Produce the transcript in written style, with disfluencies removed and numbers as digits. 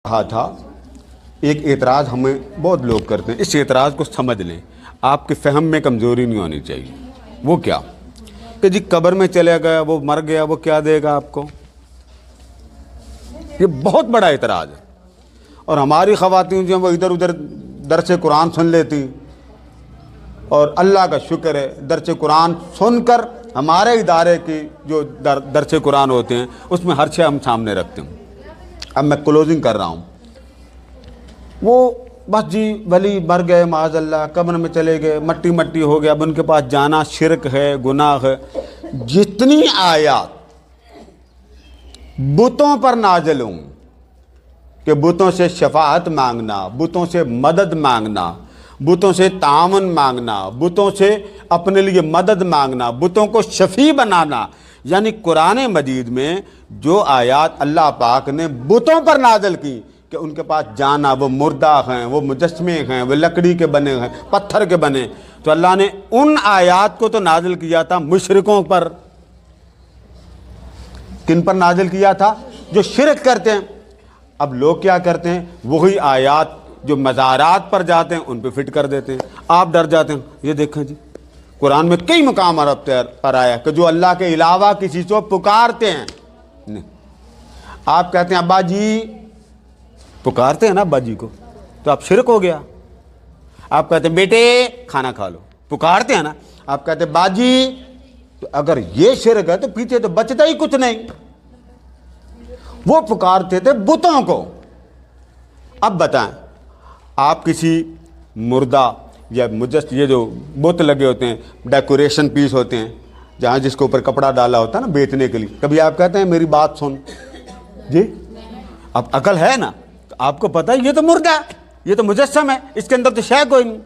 کہا تھا ایک اعتراض ہمیں بہت لوگ کرتے ہیں، اس اعتراض کو سمجھ لیں، آپ کے فہم میں کمزوری نہیں ہونی چاہیے۔ وہ کیا کہ جی قبر میں چلے گیا، وہ مر گیا، وہ کیا دے گا آپ کو؟ یہ بہت بڑا اعتراض ہے۔ اور ہماری خواتین جو ہیں وہ ادھر ادھر درس قرآن سن لیتی، اور اللہ کا شکر ہے درس قرآن سن کر ہمارے ادارے کی جو درس قرآن ہوتے ہیں اس میں ہر شے ہم سامنے رکھتے ہیں۔ اب میں کلوزنگ کر رہا ہوں۔ وہ بس جی ولی مر گئے معاذ اللہ، قبر میں چلے گئے، مٹی مٹی ہو گیا، اب ان کے پاس جانا شرک ہے، گناہ ہے۔ جتنی آیات بتوں پر نازل ہوں کہ بتوں سے شفاعت مانگنا، بتوں سے مدد مانگنا، بتوں سے تعاون مانگنا، بتوں سے اپنے لیے مدد مانگنا، بتوں کو شفیع بنانا، یعنی قرآن مجید میں جو آیات اللہ پاک نے بتوں پر نازل کی کہ ان کے پاس جانا، وہ مردہ ہیں، وہ مجسمے ہیں، وہ لکڑی کے بنے ہیں، پتھر کے بنے، تو اللہ نے ان آیات کو تو نازل کیا تھا مشرکوں پر۔ کن پر نازل کیا تھا؟ جو شرک کرتے ہیں۔ اب لوگ کیا کرتے ہیں؟ وہی آیات جو مزارات پر جاتے ہیں ان پہ فٹ کر دیتے ہیں۔ آپ ڈر جاتے ہیں، یہ دیکھیں جی قرآن میں کئی مقام پر آیا کہ جو اللہ کے علاوہ کسی کو پکارتے ہیں، نہیں، آپ کہتے ہیں ابا جی، پکارتے ہیں نا ابا جی کو، تو آپ شرک ہو گیا۔ آپ کہتے ہیں بیٹے کھانا کھا لو، پکارتے ہیں نا۔ آپ کہتے ہیں باجی، تو اگر یہ شرک ہے تو پیچھے تو بچتا ہی کچھ نہیں۔ وہ پکارتے تھے بتوں کو۔ اب بتائیں، آپ کسی مردہ یا یہ جو بت لگے ہوتے ہیں، ڈیکوریشن پیس ہوتے ہیں جہاں جس کے اوپر کپڑا ڈالا ہوتا ہے نا بیچنے کے لیے، کبھی آپ کہتے ہیں میری بات سن جی؟ اب عقل ہے نا، تو آپ کو پتہ ہے یہ تو مردہ ہے، یہ تو مجسم ہے، اس کے اندر تو شے کوئی نہیں۔